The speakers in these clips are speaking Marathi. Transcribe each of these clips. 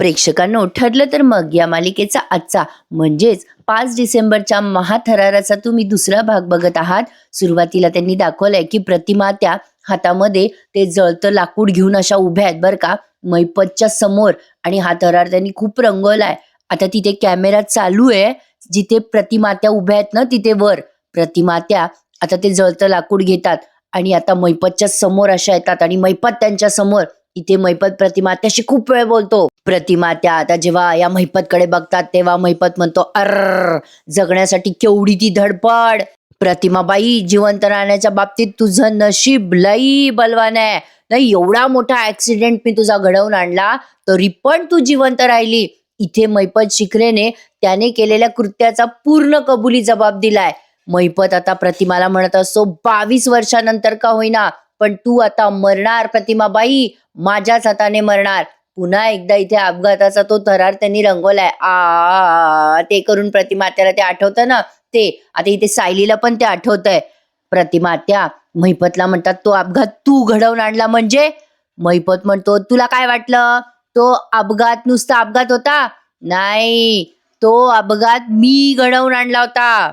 प्रेक्षकांनो, ठरलं तर मग या मालिकेचा आजचा म्हणजेच 5 डिसेंबरच्या महाथराराचा तुम्ही दुसरा भाग बघत आहात. सुरुवातीला त्यांनी दाखवलंय की प्रतिमा त्या हातामध्ये ते जळतं लाकूड घेऊन अशा उभ्या आहेत बरं का, मैपतच्या समोर. आणि हा थरार त्यांनी खूप रंगवलाय. आता तिथे कॅमेरा चालू आहे, जिथे प्रतिमात्या उभ्या आहेत ना तिथे वर प्रतिमात्या आता ते जळतं लाकूड घेतात आणि आता मैपतच्या समोर अशा येतात आणि मैपत त्यांच्या समोर. इथे मैपत प्रतिमात्याशी खूप वेळ बोलतो. प्रतिमात्या आता जेव्हा या मैपतकडे बघतात तेव्हा मैपत म्हणतो, अर जगण्यासाठी केवढी ती धडपड. प्रतिमाबाई, जिवंत राहण्याच्या बाबतीत तुझं नशीब लई बलवान आहे. नाही, एवढा मोठा ऍक्सिडेंट मी तुझा घडवून आणला तरी पण तू जिवंत राहिली. इथे मैपत शिखरेने त्याने केलेल्या कृत्याचा पूर्ण कबुली जबाब दिलाय. मैपत आता प्रतिमाला म्हणत असतो, 22 वर्षानंतर का होईना पण तू आता मरणार प्रतिमाबाई, माझ्याच हाताने मरणार. पुन्हा एकदा इथे अपघाताचा तो थरार त्यांनी रंगवलाय. ते करून प्रतिमात्याला ते आठवतं ना, ते आता इथे सायलीला पण ते आठवतंय. प्रतिमात्या मैपतला म्हणतात, तो अपघात तू घडवून आणला म्हणजे? मैपत म्हणतो, तुला काय वाटलं तो अपघात नुसता अपघात होता? नाही, तो अपघात मी घडवून आणला होता.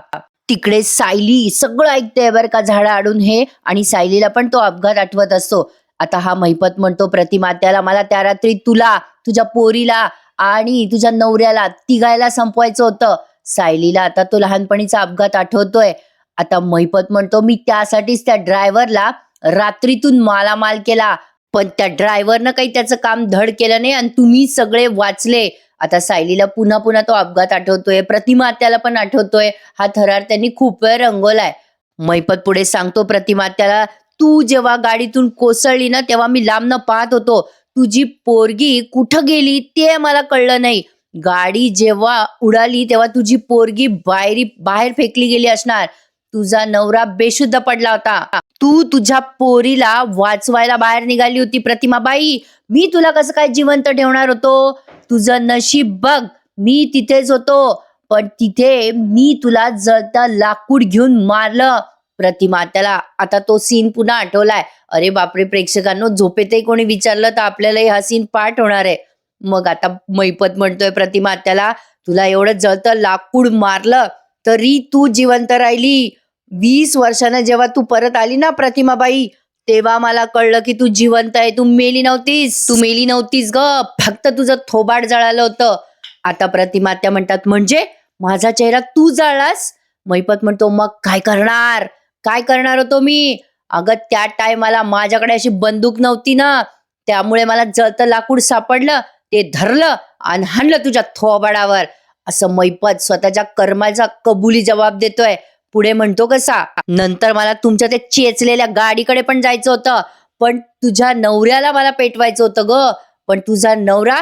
तिकडे सायली सगळं ऐकते बरं का, झाडं आडून हे, आणि सायलीला पण तो अपघात आठवत असतो. आता हा मैपत म्हणतो प्रतिमात्याला, मला त्या रात्री तुला, तुझ्या पोरीला आणि तुझ्या नवऱ्याला तिघायला संपवायचं होतं. सायलीला आता तो लहानपणीचा अपघात आठवतोय. आता मैपत म्हणतो, मी त्यासाठीच त्या ड्रायव्हरला रात्रीतून मालामाल केला, पण त्या ड्रायव्हरनं काही त्याचं काम धड केलं नाही आणि तुम्ही सगळे वाचले. आता सायलीला पुन्हा पुन्हा तो अपघात आठवतोय, प्रतिमात्याला पण आठवतोय. हा थरार त्यांनी खूप वेळ रंगवलाय. मैपत पुढे सांगतो प्रतिमात्याला, तू जेव्हा गाडीतून कोसळली ना तेव्हा मी लांबनं पाहत होतो. तुझी पोरगी कुठं गेली ते मला कळलं नाही. गाडी जेव्हा उडाली तेव्हा तुझी पोरगी बाहेर फेकली गेली असणार. तुझा नवरा बेशुद्ध पडला होता. तू तुझ्या पोरीला वाचवायला बाहेर निघाली होती प्रतिमाबाई. मी तुला कसं काय जिवंत ठेवणार होतो? तुझं नशीब बघ, मी तिथेच होतो, पण तिथे मी तुला जळता लाकूड घेऊन मारलं. प्रतिमात्याला आता तो सीन पुन्हा आठवलाय. अरे बापरे, प्रेक्षकांनो, झोपेतही कोणी विचारलं तर आपल्यालाही हा सीन पाठ होणार आहे. मग आता मैपत म्हणतोय प्रतिमात्याला, तुला एवढं जळतं लाकूड मारलं तरी तू जिवंत राहिली. 20 वर्षानं जेव्हा तू परत आली ना प्रतिमाबाई, तेव्हा मला कळलं की तू जिवंत आहे. तू मेली नव्हतीस ग, फक्त तुझं थोबाड जळालं होतं. आता प्रतिमात्या म्हणतात, म्हणजे माझा चेहरा तू जाळलास? मैपत म्हणतो, मग काय करणार होतो मी? अगं, त्या टायमाला माझ्याकडे अशी बंदूक नव्हती ना, त्यामुळे मला जळतं लाकूड सापडलं, ते धरलं आणि हाणलं तुझ्या थोबाडावर. असं मैपत स्वतःच्या कर्माचा कबुली जबाब देतोय. पुढे म्हणतो कसा, नंतर मला तुमच्या त्या चेचलेल्या गाडीकडे पण जायचं होतं, पण तुझ्या नवऱ्याला मला पेटवायचं होतं ग, पण तुझा नवरा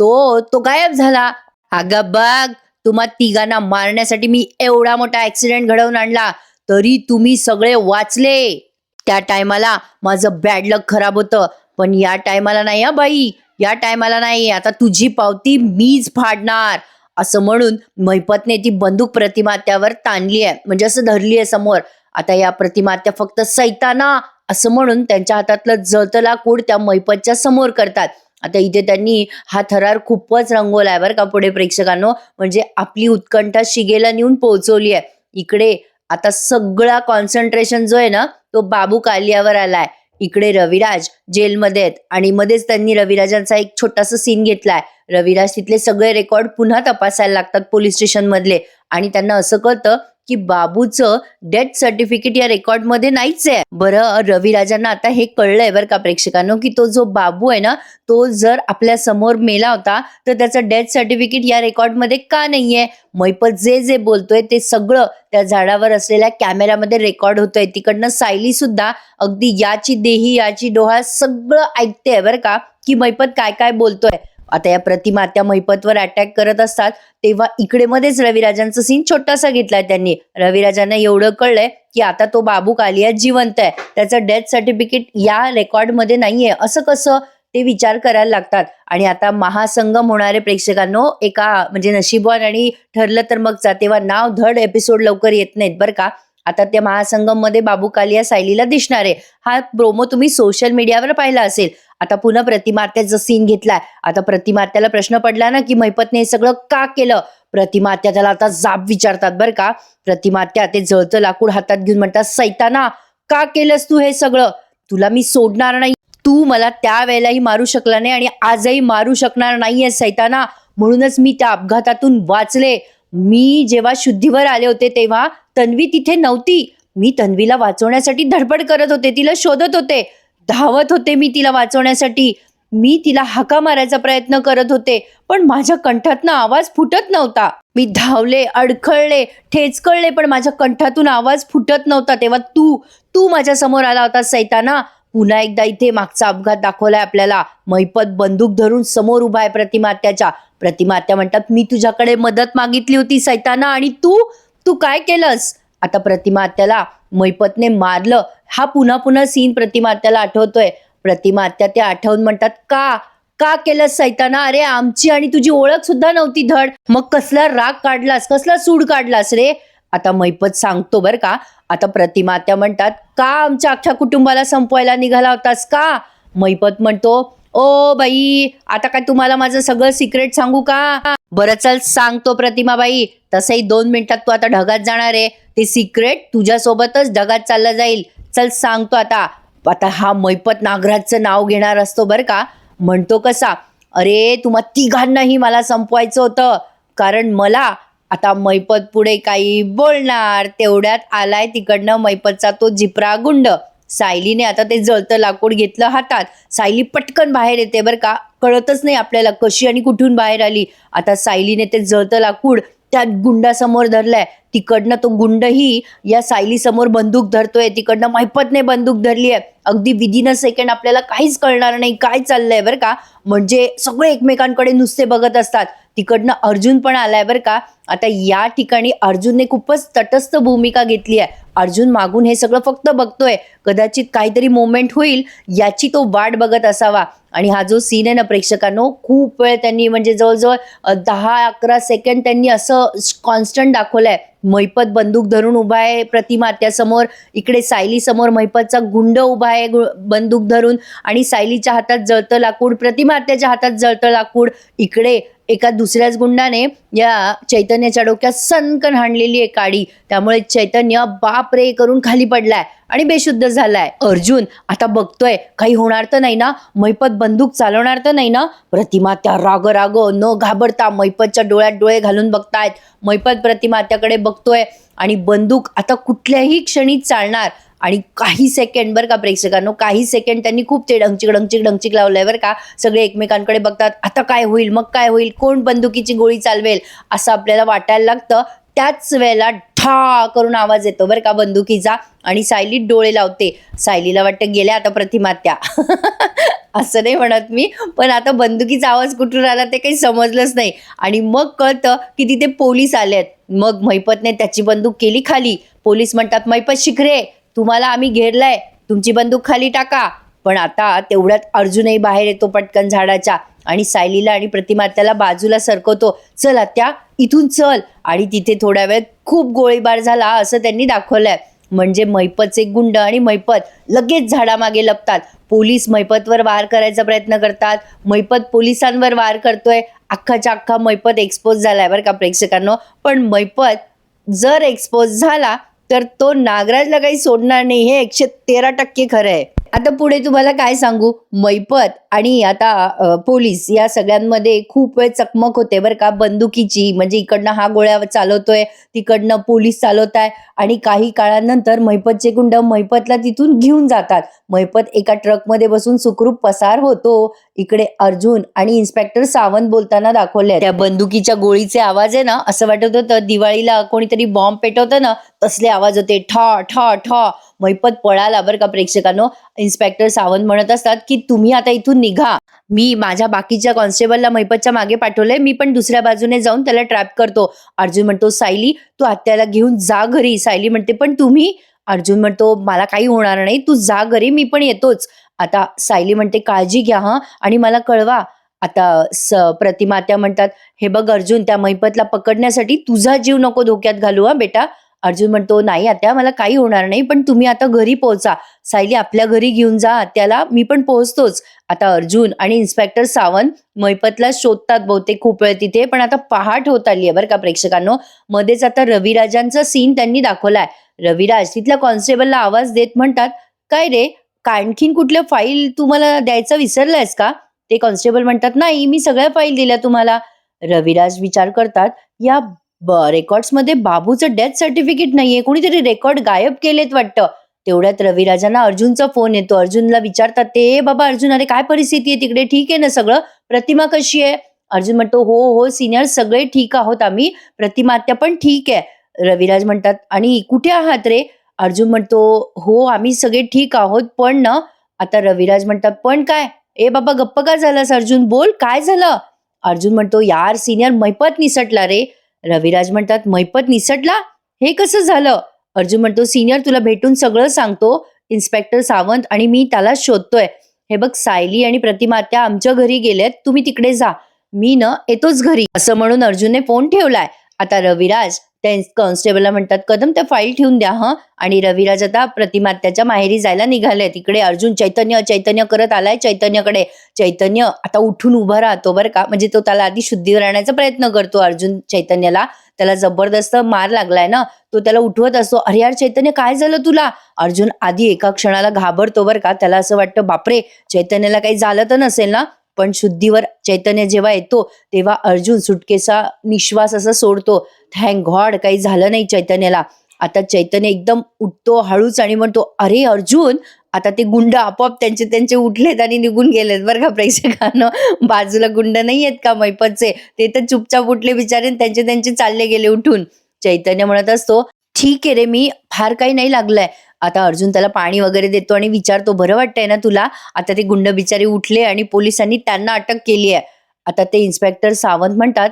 तो गायब झाला. अगं बघ, तुम्हा तिघांना मारण्यासाठी मी एवढा मोठा ऍक्सिडेंट घडवून आणला तरी तुम्ही सगळे वाचले. त्या टायमाला माझं बॅड लक खराब होतं, पण या टायमाला नाही हा बाई, या टायमाला नाही. आता तुझी पावती मीच फाडणार. असं म्हणून मैपतने ती बंदूक प्रतिमात्यावर ताणली आहे, म्हणजे असं धरली आहे समोर. आता या प्रतिमात्या फक्त सैताना असं म्हणून त्यांच्या हातातलं जळतं लाकूड त्या मैपतच्या समोर करतात. आता इथे त्यांनी हा थरार खूपच रंगवलाय बरं का पुढे प्रेक्षकांनो, म्हणजे आपली उत्कंठा शिगेला नेऊन पोहोचवली आहे. इकडे आता सगळा कॉन्सन्ट्रेशन जो आहे ना तो बाबू कालियावर आलाय. इकडे रविराज जेलमध्ये आहेत आणि मध्येच त्यांनी रविराजांचा एक छोटासा सीन घेतलाय. रविराज तिथले सगळे रेकॉर्ड पुन्हा तपासायला लागतात पोलीस स्टेशन मधले, आणि त्यांना असं कळतं की बाबूचं डेथ सर्टिफिकेट या रेकॉर्ड मध्ये नाहीच आहे. बरं, रविराजांना आता हे कळलंय बरं का प्रेक्षकांनो, की तो जो बाबू आहे ना तो जर आपल्या समोर मेला होता तर त्याचं डेथ सर्टिफिकेट या रेकॉर्ड मध्ये का नाहीये? मैपत जे बोलतोय ते सगळं त्या झाडावर असलेल्या कॅमेऱ्यामध्ये रेकॉर्ड होतंय. तिकडनं सायली सुद्धा अगदी याची देही याची डोहा सगळं ऐकते बरं का, की मैपत काय काय बोलतोय. आता या प्रतिमात्या मैपतवर अटॅक करत असतात तेव्हा इकडे मध्येच रविराजांचा सीन छोटासा घेतलाय त्यांनी. रविराजांना एवढं कळलंय की आता तो बाबू कालिया जिवंत आहे, त्याचं डेथ सर्टिफिकेट या रेकॉर्ड मध्ये नाहीये. असं कसं ते विचार करायला लागतात. आणि आता महासंगम होणारे प्रेक्षकांनो, एका म्हणजे नशीबवान आणि ठरलं तर मगचा, तेव्हा नाव धड एपिसोड लवकर येत नाहीत बरं का. आता त्या महासंगम मध्ये बाबू कालिया सायलीला दिसणार आहे. हा प्रोमो तुम्ही सोशल मीडियावर पाहिला असेल. आता पुन्हा प्रतिमात्याचा सीन घेतलाय. आता प्रतिमात्याला प्रश्न पडला ना की महिपतने हे सगळं का केलं. प्रतिमात्या त्याला आता जाब विचारतात बरं का. प्रतिमात्या ते जळतं लाकूड हातात घेऊन म्हणतात, सैताना का केलंस तू हे सगळं. तुला मी सोडणार नाही. तू मला त्यावेळेलाही मारू शकला नाही आणि आजही मारू शकणार नाहीये सैताना. म्हणूनच मी त्या अपघातातून वाचले. मी जेव्हा शुद्धीवर आले होते तेव्हा तन्वी तिथे नव्हती. मी तन्वीला वाचवण्यासाठी धडपड करत होते, तिला शोधत होते, धावत होते मी तिला वाचवण्यासाठी. मी तिला हाका मारायचा प्रयत्न करत होते, पण माझ्या कंठातनं आवाज फुटत नव्हता. मी धावले, अडखळले, ठेचकळले, पण माझ्या कंठातून आवाज फुटत नव्हता. तेव्हा तू तू माझ्या समोर आला होता सैताना. पुन्हा एकदा इथे मागचा अपघात दाखवलाय आपल्याला. महिपत बंदूक धरून समोर उभा आहे प्रतिमात्याच्या. प्रतिमात्या म्हणतात, मी तुझ्याकडे मदत मागितली होती सैताना आणि तू तू काय केलंस. आता प्रतिमात्याला महिपतने मारलं. हा पुन्हा पुन्हा सीन प्रतिमात्याला आठवतोय. प्रतिमात्या ते आठवून म्हणतात, का का केलंस सैताना. अरे आमची आणि तुझी ओळख सुद्धा नव्हती धड. मग कसला राग काढलास, कसला सूड काढलास रे. आता महिपत सांगतो बर का. आता प्रतिमात्या म्हणतात, का आमच्या अख्ख्या कुटुंबाला संपवायला निघाला होतास का. महिपत म्हणतो, ओ बाई आता काय तुम्हाला माझं सगळं सिक्रेट सांगू का. बरं चल सांगतो प्रतिमाबाई. तसंही 2 मिनिटात तू आता ढगात जाणार आहे. ते सिक्रेट तुझ्यासोबतच ढगात चाललं जाईल. चल सांगतो आता. आता हा महिपत नागराजचं नाव घेणार असतो बरं का. म्हणतो कसा, अरे तुम्हा तिघांनाही मला संपवायचं होतं. कारण मला आता महिपत पुढे काही बोलणार तेवढ्यात आलाय तिकडनं महिपतचा तो जिपरा गुंड. सायलीने आता ते जळतं लाकूड घेतलं हातात. सायली पटकन बाहेर येते बरं का. कळतच नाही आपल्याला कशी आणि कुठून बाहेर आली. आता सायलीने ते जळतं लाकूड त्या गुंडासमोर धरलाय. तिकडनं तो गुंडही या सायली समोर बंदूक धरतोय. तिकडनं महिपतने बंदूक धरली आहे. अगदी विदिन अ सेकंड आपल्याला काहीच कळणार नाही काय चाललंय बरं का. म्हणजे सगळे एकमेकांकडे नुसते बघत असतात. तिकडनं अर्जुन पण आलाय बरं का. आता या ठिकाणी अर्जुनने खूपच तटस्थ भूमिका घेतली आहे. अर्जुन मागून हे सगळं फक्त बघतोय. कदाचित काहीतरी मोमेंट होईल याची तो वाट बघत असावा. आणि हा जो सीन आहे ना प्रेक्षकांनो, खूप वेळ त्यांनी म्हणजे जवळजवळ 10-11 सेकंड त्यांनी असं कॉन्स्टंट दाखवलंय. महिपत बंदूक धरून उभा आहे प्रतिमात्या समोर. इकडे सायली समोर महिपतचा गुंड उभा आहे बंदूक धरून. आणि सायलीच्या हातात जळतं लाकूड, प्रतिमात्याच्या हातात जळतं लाकूड. इकडे एका दुसऱ्याच गुंडाने या चैतन्याच्या डोक्यात सनकन हाणलेली आहे काडी. त्यामुळे चैतन्य बापरे करून खाली पडलाय आणि बेशुद्ध झालाय. अर्जुन आता बघतोय काही होणार तर नाही ना, महिपत बंदूक चालवणार तर नाही ना. प्रतिमात्या राग न घाबरता महिपतच्या डोळ्यात डोळे घालून बघतायत. महिपत प्रतिमात्याकडे बघतोय आणि बंदूक आता कुठल्याही क्षणी चालणार. आणि काही सेकंड बरं का प्रेक्षकांनो, काही सेकंड त्यांनी खूप ते डंचिक लावलंय बरं का. सगळे एकमेकांकडे बघतात. आता काय होईल, मग काय होईल, कोण बंदुकीची गोळी चालवेल असं आपल्याला वाटायला लागतं. त्याच वेळेला ठा करून आवाज येतो बरं का बंदुकीचा आणि सायली डोळे लावते. सायलीला वाटतं गेल्या आता प्रतिमात्या. असं नाही म्हणत मी, पण आता बंदुकीचा आवाज कुठून आला ते काही समजलंच नाही. आणि मग कळतं की तिथे पोलीस आलेत. मग महिपतने त्याची बंदूक केली खाली. पोलीस म्हणतात, महिपत शिखरे तुम्हाला आम्ही घेरलंय, तुमची बंदूक खाली टाका. पण आता तेवढ्यात अर्जुनही बाहेर येतो पटकन झाडाच्या आणि सायलीला आणि प्रतिमात्याला बाजूला सरकवतो. चल आत्या इथून चल. आणि तिथे थोड्या वेळ खूप गोळीबार झाला असं त्यांनी दाखवलंय. म्हणजे महिपतचे गुंड आणि महिपत लगेच झाडामागे लपतात. पोलीस महिपतवर वार करायचा प्रयत्न करतात. महिपत पोलिसांवर वार करतोय. अख्खाच्या अख्खा महिपत एक्सपोज झालाय बरं का प्रेक्षकांनो. पण महिपत जर एक्सपोज झाला तर तो नागराजला काही सोडणार नाही, हे 113% खरं आहे. आता पुढे तुम्हाला काय सांगू, महिपत आणि आता पोलीस या सगळ्यांमध्ये खूप वेळ चकमक होते बरं का बंदुकीची. म्हणजे इकडनं हा गोळ्या चालवतोय, तिकडनं पोलीस चालवत आहे. आणि काही काळानंतर महिपतचे गुंड महिपतला तिथून घेऊन जातात. महिपत एका ट्रकमध्ये बसून सुखरूप पसार होतो. इकडे अर्जुन आणि इन्स्पेक्टर सावंत बोलताना दाखवले. त्या बंदुकीच्या गोळीचे आवाज आहे ना, असं वाटत होतं दिवाळीला कोणीतरी बॉम्ब पेटवतं ना तसले आवाज होते. ठा ठा ठा. महिपत पळाला बरं का प्रेक्षकांनो. इन्स्पेक्टर सावंत म्हणत असतात की तुम्ही आता इथून निघा. मी माझ्या बाकीच्या कॉन्स्टेबलला महिपतच्या मागे पाठवलंय. मी पण दुसऱ्या बाजूने जाऊन त्याला ट्रॅप करतो. अर्जुन म्हणतो, सायली तू आत्याला घेऊन जा घरी. सायली म्हणते, पण तुम्ही. अर्जुन म्हणतो, मला काही होणार नाही, तू जा घरी, मी पण येतोच. आता सायली म्हणते, काळजी घ्या हं आणि मला कळवा. आता प्रतिमात्या म्हणतात, हे बघ अर्जुन, त्या महिपतला पकडण्यासाठी तुझा जीव नको धोक्यात घालू हा बेटा. अर्जुन म्हणतो, "नाही आत्या, मला काही होणार नाही, पण तुम्ही आता घरी पोहोचा. सायली आपल्या घरी घेऊन जा आत्याला, मी पण पोहोचतोच." आता अर्जुन आणि इन्स्पेक्टर सावंत मैपतला शोधतात बहुतेक खूप वेळ तिथे, पण आता पहाट होत आली आहे बरं का प्रेक्षकांनो. मध्येच आता रविराजांचा सीन त्यांनी दाखवलाय. रविराज तिथल्या कॉन्स्टेबलला आवाज देत म्हणतात, "काय रे, आणखीन कुठल्या फाईल तुम्हाला द्यायचं विसरलायस का?" ते कॉन्स्टेबल म्हणतात, "नाही, मी सगळ्या फाईल दिल्या तुम्हाला." रविराज विचार करतात, या रेकॉर्ड्समध्ये बाबूचं डेथ सर्टिफिकेट नाहीये, कोणीतरी रेकॉर्ड गायब केलेत वाटतं. तेवढ्यात रविराजांना अर्जुनचा फोन येतो. अर्जुनला विचारतात ते, बाबा अर्जुन, अरे काय परिस्थिती आहे तिकडे, ठीक आहे ना सगळं? प्रतिमा कशी आहे?" अर्जुन म्हणतो, "हो हो सीनियर, सगळे ठीक आहोत आम्ही, प्रतिमा आत्या पण ठीक आहे." रविराज म्हणतात, "आणि कुठे आहात रे?" अर्जुन म्हणतो, "हो आम्ही सगळे ठीक आहोत, पण ना." आता रविराज म्हणतात, "पण काय? ए बाबा गप्प का झालास अर्जुन, बोल काय झालं?" अर्जुन म्हणतो, "यार सीनियर, मैपत निसटला रे." रविराज म्हणतात, "मैपत निसटला? हे कसं झालं?" अर्जुन म्हणतो, "सीनियर तुला भेटून सगळं सांगतो. इन्स्पेक्टर सावंत आणि मी त्याला शोधतोय. हे बघ, सायली आणि प्रतिमा त्या आमच्या घरी गेलेत, तुम्ही तिकडे जा, मी न येतोच घरी." असं म्हणून अर्जुनने फोन ठेवलाय. आता रविराज त्या कॉन्स्टेबलला म्हणतात, "कदम त्या फाईल ठेवून द्या हं." आणि रविराज आता प्रतिमा त्याच्या माहेरी जायला निघाले. तिकडे अर्जुन चैतन्य चैतन्य करत आलाय चैतन्यकडे. चैतन्य आता उठून उभा राहतो बरं का, म्हणजे तो त्याला आधी शुद्धीवर आणण्याचा प्रयत्न करतो. अर्जुन चैतन्याला, त्याला जबरदस्त मार लागलाय ना, तो त्याला उठवत असतो. "अरे यार चैतन्य, काय झालं तुला?" अर्जुन आधी एका क्षणाला घाबरतो बरं का, त्याला असं वाटतं बापरे, चैतन्याला काही झालं तर नसेल ना. पण शुद्धीवर चैतन्य जेव्हा येतो तेव्हा अर्जुन सुटकेचा निश्वास असा सोडतो. थँक गॉड काही झालं नाही चैतन्याला. आता चैतन्य एकदम उठतो हळूच आणि म्हणतो, "अरे अर्जुन." आता ते गुंड आपोआप त्यांचे त्यांचे उठलेत आणि निघून गेलेत बरं का प्रेक्षकांनो. बाजूला गुंड नाही आहेत का मैपतचे, ते तर चुपचाप उठले बिचारे, त्यांचे त्यांचे चालले गेले उठून. चैतन्य म्हणत असतो, "ठीक आहे रे, मी फार काही नाही लागलंय." आता अर्जुन त्याला पाणी वगैरे देतो आणि विचारतो, "बरं वाटतंय ना तुला?" आता ते गुंड बिचारे उठले आणि पोलिसांनी त्यांना अटक केली आहे. आता ते इन्स्पेक्टर सावंत म्हणतात,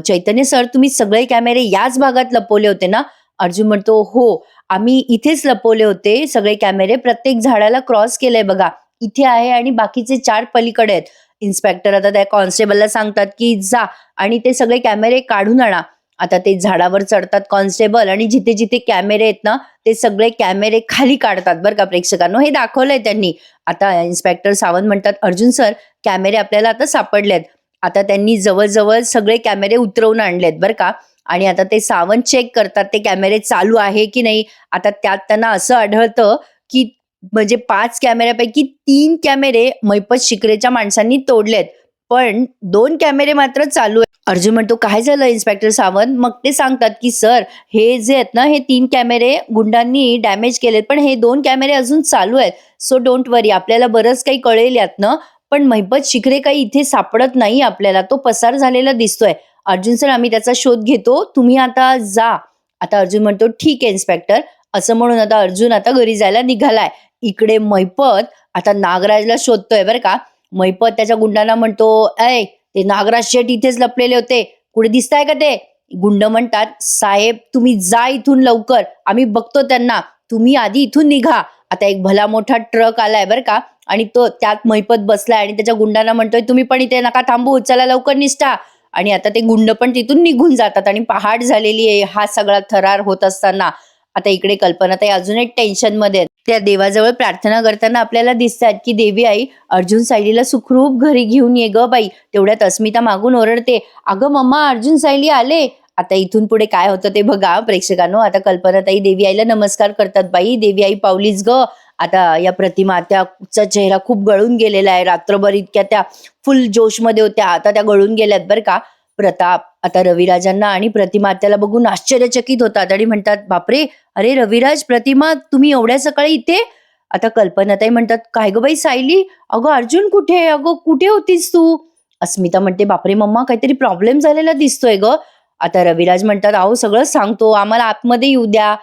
"चैतन्य सर, तुम्ही सगळे कॅमेरे याच भागात लपवले होते ना?" अर्जुन म्हणतो, "हो, आम्ही इथेच लपवले होते सगळे कॅमेरे, प्रत्येक झाडाला क्रॉस केलंय बघा. इथे आहे आणि बाकीचे 4 पलीकडे आहेत." इन्स्पेक्टर आता त्या कॉन्स्टेबलला सांगतात, की "जा आणि ते सगळे कॅमेरे काढून आणा." आता ते झाडावर चढतात कॉन्स्टेबल आणि जिथे जिथे कॅमेरे आहेत ना, ते सगळे कॅमेरे खाली काढतात बरं का प्रेक्षकांनो, हे दाखवलंय त्यांनी. आता इन्स्पेक्टर सावंत म्हणतात, "अर्जुन सर, कॅमेरे आपल्याला आता सापडलेत." आता त्यांनी जवळ सगळे कॅमेरे उतरवून आणलेत बरं का. आणि आता ते सावंत चेक करतात ते कॅमेरे चालू आहे की नाही. आता त्यात त्यांना असं आढळतं, की म्हणजे 5 कॅमेऱ्यापैकी 3 कॅमेरे मैपत शिकरेच्या माणसांनी तोडलेत, पण 2 कॅमेरे मात्र चालू आहेत. अर्जुन म्हणतो, "काय झालं इन्स्पेक्टर सावंत?" मग ते सांगतात, की "सर, हे जे आहेत ना, हे 3 कॅमेरे गुंडांनी डॅमेज केलेत, पण हे 2 कॅमेरे अजून चालू आहेत. सो डोंट वरी, आपल्याला बरंच काही कळेल यातनं. पण मैपत शिखरे काही इथे सापडत नाही आपल्याला, तो पसार झालेला दिसतोय. अर्जुन सर, आम्ही त्याचा शोध घेतो, तुम्ही आता जा." आता अर्जुन म्हणतो, "ठीक आहे इन्स्पेक्टर." असं म्हणून आता अर्जुन आता घरी जायला निघालाय. इकडे मैपत आता नागराजला शोधतोय बरं का. मैपत त्याच्या गुंडांना म्हणतो, "ऐ, ते नागराज शेठ इथेच लपलेले होते, कुठे दिसताय का ते?" गुंड म्हणतात, "साहेब तुम्ही जा इथून लवकर, आम्ही बघतो त्यांना, तुम्ही आधी इथून निघा." आता एक भला मोठा ट्रक आलाय बरं का, आणि तो त्यात मैपत बसलाय आणि त्याच्या गुंडांना म्हणतोय, "तुम्ही पण इथे नका थांबू, चला लवकर निसटा." आणि आता ते गुंड पण तिथून निघून जातात आणि पहाट झालेली आहे हा सगळा थरार होत असताना. आता इकडे कल्पनाताई अजून एक टेन्शन मध्ये आहेत. त्या देवाजवळ प्रार्थना करताना आपल्याला दिसतात, की देवी आई, अर्जुन सायलीला सुखरूप घरी घेऊन ये ग बाई. तेवढ्यात अस्मिता मागून ओरडते, "अगं मम्मा, अर्जुन सायली आले." आता इथून पुढे काय होतं ते बघा प्रेक्षकांनो. आता कल्पनाताई देवी आईला नमस्कार करतात, "बाई देवी आई पावलीच ग." आता या प्रतिमा त्याचा चेहरा खूप गळून गेलेला आहे. रात्रभर इतक्या त्या फुल जोशमध्ये होत्या, आता त्या गळून गेल्यात बरं का. प्रताप आता रविराजांना आणि प्रतिमा त्याला बघून आश्चर्यचकित होतात आणि म्हणतात, "बापरे, अरे रविराज, प्रतिमा, तुम्ही एवढ्या सकाळी इथे?" आता कल्पनाताई म्हणतात, "काय ग बाई सायली, अगं अर्जुन कुठे? अगं कुठे होतीस तू?" अस्मिता म्हणते, "बापरे मम्मा, काहीतरी प्रॉब्लेम झालेला दिसतोय ग." आता रविराज म्हणतात, "अहो सगळं सांगतो, आम्हाला आतमध्ये येऊ द्या."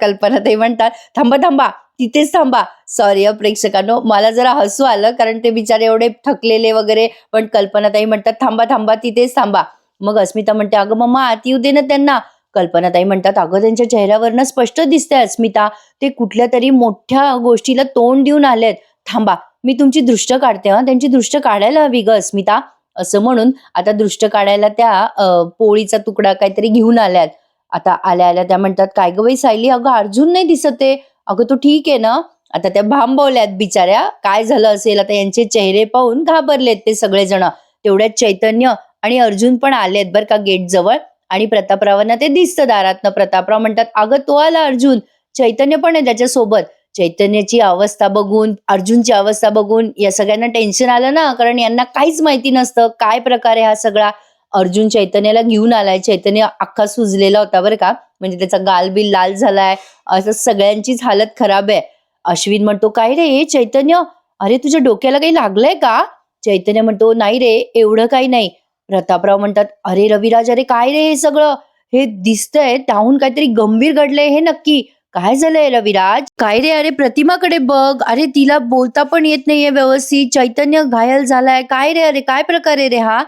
कल्पनाताई म्हणतात, "थांबा थांबा, तिथेच थांबा." सॉरी प्रेक्षकांनो, मला जरा हसू आलं कारण ते बिचारे एवढे थकलेले वगैरे, पण कल्पनाताई म्हणतात, "थांबा थांबा, तिथेच थांबा." मग अस्मिता म्हणते, "अगं मम्मा, आत येऊ दे ना त्यांना." कल्पनाताई म्हणतात, "अगं त्यांच्या चेहऱ्यावरनं स्पष्ट दिसतंय अस्मिता, ते कुठल्या तरी मोठ्या गोष्टीला तोंड देऊन आलेत. थांबा, मी तुमची दृष्ट काढते हं, त्यांची दृष्ट काढायला हवी ग अस्मिता." असं म्हणून आता दृष्ट काढायला त्या पोळीचा तुकडा काहीतरी घेऊन आल्यात. आता आल्या आल्या त्या म्हणतात, काय ग बाई सायली, अगं अर्जुन नाही दिसत आहे, अगं तो ठीक आहे ना? आता त्या भांबवल्यात बिचाऱ्या, काय झालं असेल आता, यांचे चेहरे पाहून घाबरलेत ते सगळेजण. तेवढ्यात चैतन्य आणि अर्जुन पण आलेत बरं का गेट जवळ. आणि प्रतापरावांना ते दिसतं दारातनं. प्रतापराव म्हणतात, अगं तो आला अर्जुन. चैतन्य पण आहे त्याच्यासोबत. चैतन्याची अवस्था बघून, अर्जुनची अवस्था बघून या सगळ्यांना टेन्शन आलं ना, कारण यांना काहीच माहिती नसतं काय प्रकार आहे हा सगळा. अर्जुन चैतन्याला घेऊन आलाय. चैतन्य अख्खा सुजलेला होता बरं का, म्हणजे त्याचा गालबिल लाल झालाय. असं सगळ्यांचीच हालत खराब आहे. अश्विन म्हणतो, काय रे चैतन्य, अरे तुझ्या डोक्याला काही लागलंय का? चैतन्य म्हणतो, नाही रे एवढं काही नाही. प्रतापराव म्हणतात, अरे रविराज, अरे काय रे हे सगळं, हे दिसतंय त्याहून काहीतरी गंभीर घडलंय हे नक्की. काय झालंय रविराज? काय रे, अरे प्रतिमाकडे बघ, अरे तिला बोलता पण येत नाहीये व्यवस्थित, चैतन्य घायल झालाय, काय रे, अरे काय प्रकार आहे रे हा?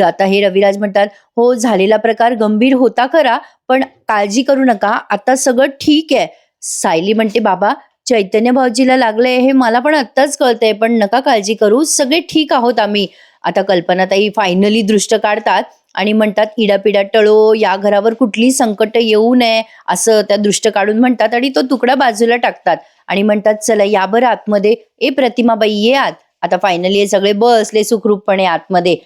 आता हे रविराज म्हणतात, हो झालेला प्रकार गंभीर होता खरा, पण काळजी करू नका, आता सगळं ठीक आहे. सायली म्हणते, बाबा चैतन्य भाऊजीला लागलंय हे मला पण आत्ताच कळतंय, पण नका काळजी करू, सगळे ठीक आहोत आम्ही. आता कल्पनाताई फायनली दृष्ट काढतात आणि म्हणतात, इडापिडा टळो, या घरावर कुठली संकट येऊ नये, असं त्या दृष्ट काढून म्हणतात आणि तो तुकडा बाजूला टाकतात आणि म्हणतात, चला या बरं आतमध्ये, ए प्रतिमाबाई ये आत. आता फायनली हे सगळे बसले सुखरूपपणे आतमध्ये.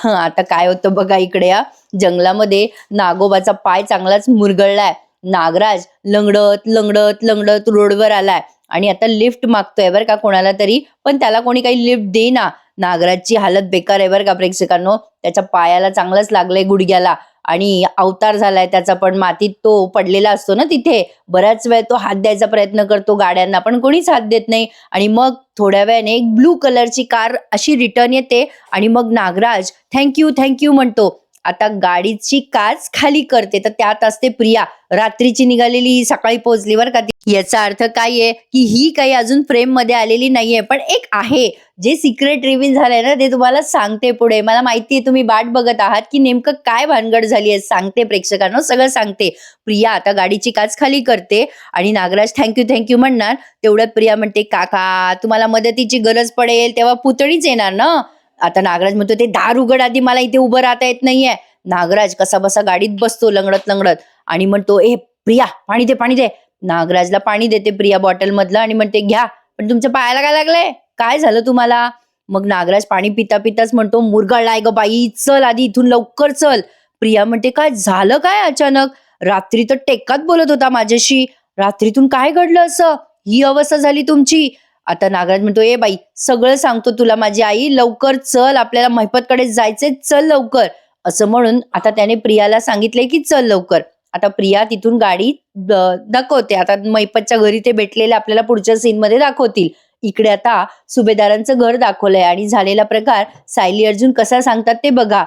आता काय होतं बघा इकडे, या जंगलामध्ये नागोबाचा पाय चांगलाच मुरगळलाय. नागराज लंगडत लंगडत लंगडत रोडवर आलाय आणि आता लिफ्ट मागतोय बरं का कोणाला तरी, पण त्याला कोणी काही लिफ्ट देईना. नागराजची हालत बेकार आहे बरं का प्रेक्षकांनो. त्याच्या पायाला चांगलंच लागलंय, गुडघ्याला, आणि अवतार झालाय त्याचा पण. मातीत तो पडलेला असतो ना तिथे, बऱ्याच वेळ तो हात द्यायचा प्रयत्न करतो गाड्यांना, पण कोणीच हात देत नाही. आणि मग थोड्या वेळाने एक ब्लू कलरची कार अशी रिटर्न येते आणि मग नागराज थँक्यू थँक्यू म्हणतो. आता गाडीची काच खाली करते तर त्यात असते प्रिया, रात्रीची निघालेली, सकाळी पोहोचली बरं का ती. याचा अर्थ काय आहे की ही काही अजून फ्रेम मध्ये आलेली नाहीये, पण एक आहे जे सिक्रेट रिव्हील झालंय ना, ते तुम्हाला सांगते पुढे. मला माहितीये तुम्ही वाट बघत आहात की नेमकं काय भानगड झाली आहे. सांगते प्रेक्षकांनो, सगळं सांगते. प्रिया आता गाडीची काच खाली करते आणि नागराज थँक्यू थँक्यू म्हणणार. तेवढ्यात प्रिया म्हणते, काका तुम्हाला मदतीची गरज पडेल तेव्हा पुतणीच येणार ना. आता नागराज म्हणतो, ते दार उघड आधी, मला इथे उभं राहता येत नाहीये. नागराज कसा बसा गाडीत बसतो लंगडत लंगडत आणि म्हणतो, ए प्रिया पाणी दे पाणी दे. नागराजला पाणी देते प्रिया बॉटल मधलं आणि म्हणते, घ्या, पण तुमच्या पायाला काय लागलंय, काय झालं तुम्हाला? मग नागराज पाणी पिता पिताच म्हणतो, मुरगळलाय ग बाई, चल आधी इथून लवकर चल. प्रिया म्हणते, काय झालं काय अचानक? रात्री तर टेकात बोलत होता माझ्याशी, रात्रीतून काय घडलं असं, ही अवस्था झाली तुमची? आता नागराज म्हणतो, ए बाई सगळं सांगतो तुला माझी आई, लवकर चल, आपल्याला महिपतकडे जायचंय, चल लवकर. असं म्हणून आता त्याने प्रियाला सांगितलंय की चल लवकर. आता प्रिया तिथून गाडी दाखवते. आता महिपतच्या घरी ते भेटलेले आपल्याला पुढच्या सीन मध्ये दाखवतील. इकडे आता सुभेदारांचं घर दाखवलंय आणि झालेला प्रकार सायली अर्जुन कसा सांगतात ते बघा.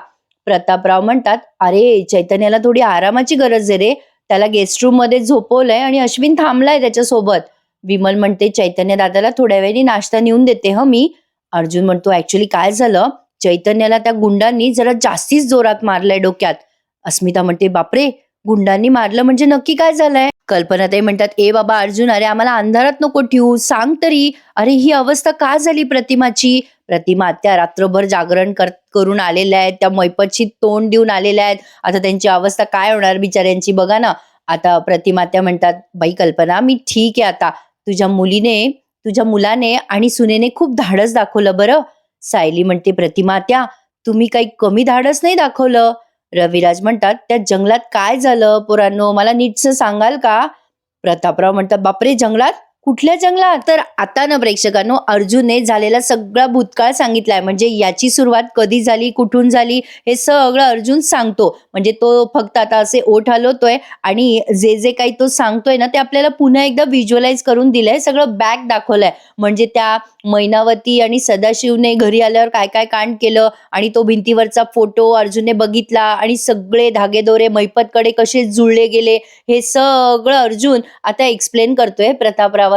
प्रतापराव म्हणतात, अरे चैतन्याला थोडी आरामाची गरज आहे रे, त्याला गेस्ट रूम मध्ये झोपवलंय आणि अश्विन थांबलाय त्याच्यासोबत. विमल म्हणते, चैतन्य दादाला थोड्या वेळाने नाश्ता नेऊन देते मी. अर्जुन म्हणतो, ऍक्च्युली काय झालं, चैतन्याला त्या गुंडांनी जरा जास्तीच जोरात मारलंय डोक्यात. अस्मिता म्हणते, बापरे, गुंडांनी मारलं म्हणजे नक्की काय झालंय? कल्पनाताई म्हणतात, ए बाबा अर्जुन, अरे आम्हाला अंधारात नको ठेवू, सांग तरी, अरे ही अवस्था का झाली प्रतिमाची? प्रतिमा त्या रात्रभर जागरण करून आलेल्या आहेत, त्या मैपतची तोंड देऊन आलेल्या आहेत. आता त्यांची अवस्था काय होणार बिचाऱ्यांची बघा ना. आता प्रतिमात्या म्हणतात, बाई कल्पना, मी ठीक आहे आता, तुझ्या मुलाने आणि सुनेने खूप धाडस दाखवलं बरं. सायली म्हणते, प्रतिमात्या तुम्ही काही कमी धाडस नाही दाखवलं. रविराज म्हणतात, त्या जंगलात काय झालं पोरांनो, मला नीटसं सांगाल का? प्रतापराव म्हणतात, बापरे जंगलात, कुठल्या जंगलात? तर आता ना प्रेक्षकांनो, अर्जुनने झालेला सगळा भूतकाळ सांगितलाय, म्हणजे याची सुरुवात कधी झाली, कुठून झाली, हे सगळं अर्जुन सांगतो. म्हणजे तो फक्त आता असे ओठ हलवतोय आणि जे जे काही तो सांगतोय ना, ते आपल्याला पुन्हा एकदा व्हिज्युअलाइज करून दिलंय, सगळं बॅक दाखवलंय. म्हणजे त्या मैनावती आणि सदाशिवने घरी आल्यावर काय काय कांड केलं आणि तो भिंतीवरचा फोटो अर्जुनने बघितला आणि सगळे धागेदोरे महिपतकडे कसे जुळले गेले, हे सगळं अर्जुन आता एक्सप्लेन करतोय प्रतापरावांना,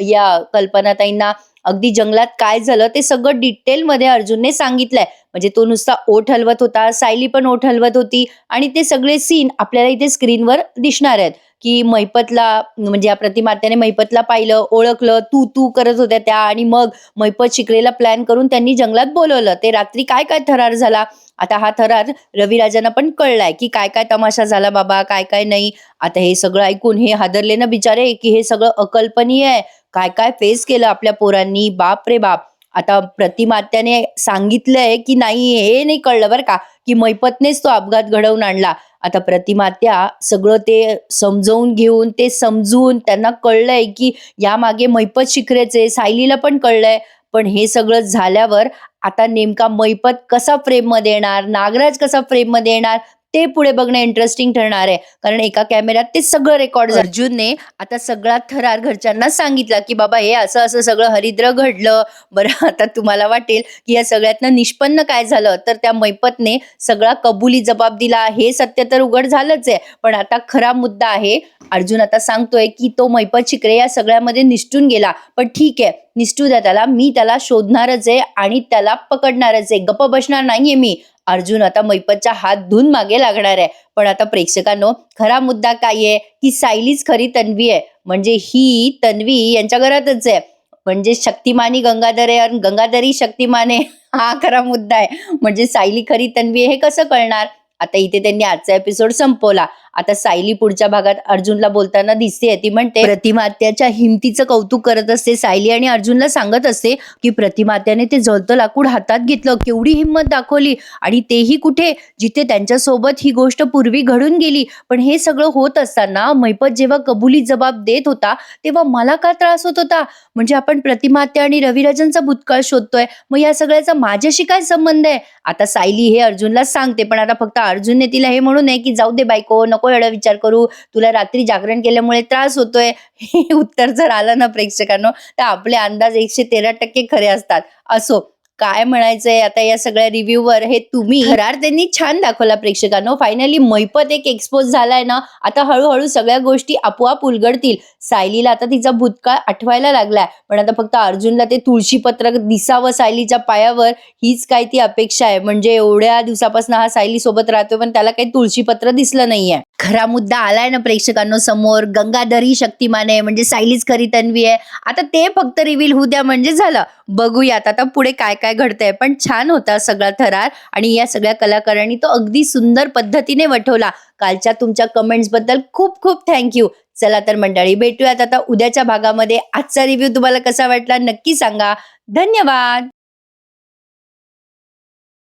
या कल्पनाताईंना. अगदी जंगलात काय झालं ते सगळं डिटेल मध्ये अर्जुनने सांगितलंय. म्हणजे तो नुसता ओठ हलवत होता, सायली पण ओठ हलवत होती आणि ते सगळे सीन आपल्याला इथे स्क्रीनवर दिसणार आहेत. की महिपतला म्हणजे या प्रतिमात्याने महिपतला पाहिलं, ओळखलं, तू तू करत होत्या त्या आणि मग महिपत शिकरेला प्लॅन करून त्यांनी जंगलात बोलवलं. ते रात्री काय काय थरार झाला. आता हा थरार रविराजांना पण कळलाय की काय काय तमाशा झाला बाबा, काय काय नाही. आता हे सगळं ऐकून हे हादरले ना बिचारे, की हे सगळं अकल्पनीय आहे. काय काय फेस केलं आपल्या पोरांनी. बाप रे बाप! आता प्रतिमात्याने सांगितलंय की नाही हे नाही कळलं बरं का, की महिपतनेच तो अपघात घडवून आणला. आता प्रतिमात्या सगळं ते समजावून घेऊन, ते समजून त्यांना कळलंय की यामागे महिपत शिकरेचे, सायलीला पण कळलंय. पण हे सगळं झाल्यावर आता नेमका महिपत कसा फ्रेममध्ये येणार, नागराज कसा फ्रेममध्ये येणार, ते पुढे बघणं इंटरेस्टिंग ठरणार आहे. कारण एका कॅमेऱ्यात ते सगळं रेकॉर्ड झालं. अर्जुनने आता सगळा थरार घरच्यांना सांगितला, की बाबा हे असं-असं सगळं हरिद्र घडलं. बरं आता तुम्हाला वाटेल, की या सगळ्यातनं निष्पन्न काय झालं? तर त्या महिपतने सगळा कबुली जबाब दिला. हे सत्य तर उघड झालंच आहे. पण आता खरा मुद्दा आहे, अर्जुन आता सांगतोय, की तो महिपत शिकरे या सगळ्यामध्ये निसटून गेला. पण ठीक आहे, निसटू द्या त्याला. मी त्याला शोधणारच आहे आणि त्याला पकडणारच आहे. गप्प बसणार नाहीये मी. अर्जुन आता महिपतच्या हात धुवून मागे लागणार आहे. पण आता प्रेक्षकांनो, खरा मुद्दा काय आहे, की सायलीच खरी तन्वी आहे. म्हणजे ही तन्वी यांच्या घरातच आहे. म्हणजे शक्तिमानी गंगाधर आहे आणि गंगाधरी शक्तिमान आहे. हा खरा मुद्दा आहे. म्हणजे सायली खरी तन्वी आहे हे कसं कळणार? आता इथे त्यांनी आजचा एपिसोड संपवला. आता सायली पुढच्या भागात अर्जुनला बोलताना दिसते. ती म्हणते, प्रतिमात्याच्या हिमतीचं कौतुक करत असते सायली आणि अर्जुनला सांगत असते, की प्रतिमात्याने ते जळतं लाकूड हातात घेतलं, केवढी हिंमत दाखवली आणि तेही कुठे, जिथे त्यांच्यासोबत ही गोष्ट पूर्वी घडून गेली. पण हे सगळं होत असताना महिपत जेव्हा कबुली जबाब देत होता, तेव्हा मला का त्रास होत होता? म्हणजे आपण प्रतिमात्या आणि रविराजांचा भूतकाळ शोधतोय. मग या सगळ्याचा माझ्याशी काय संबंध आहे? आता सायली हे अर्जुनला सांगते. पण आता फक्त अर्जुनने तिला हे म्हणू नये, की जाऊ दे बायको, नको एवढा विचार करू, तुला रात्री जागरण केल्यामुळे त्रास होतोय. हे उत्तर जर आलं ना प्रेक्षकांनो, तर आपले अंदाज 113% खरे असतात. असो, काय म्हणायचंय आता या सगळ्या रिव्ह्यूवर हे तुम्ही. थरार त्यांनी छान दाखवला प्रेक्षकांनो. फायनली महिपत एक एक्सपोज झालाय ना, आता हळूहळू सगळ्या गोष्टी आपोआप उलगडतील. सायलीला आता तिचा भूतकाळ आठवायला लागलाय. पण आता फक्त अर्जुनला ते तुळशीपत्र दिसावं सायलीच्या पायावर, हीच काय ती अपेक्षा आहे. म्हणजे एवढ्या दिवसापासून हा सायली सोबत राहतोय, पण त्याला काही तुळशीपत्र दिसलं नाहीये. खरा मुद्दा आलाय ना प्रेक्षकांनो समोर. गंगाधरी शक्तिमान आहे, म्हणजे सायलीच खरी तन्वी आहे. आता ते फक्त रिव्हील होऊ द्या म्हणजे झालं. बघूयात आता पुढे काय काय घडतंय. पण छान होता सगळा थरार आणि या सगळ्या कलाकारांनी तो अगदी सुंदर पद्धतीने वठवला. कालच्या तुमच्या कमेंट्स बद्दल खूप खूप थँक्यू. चला तर मंडळी, भेटूयात आता उद्याच्या भागामध्ये. आजचा रिव्ह्यू तुम्हाला कसा वाटला नक्की सांगा. धन्यवाद.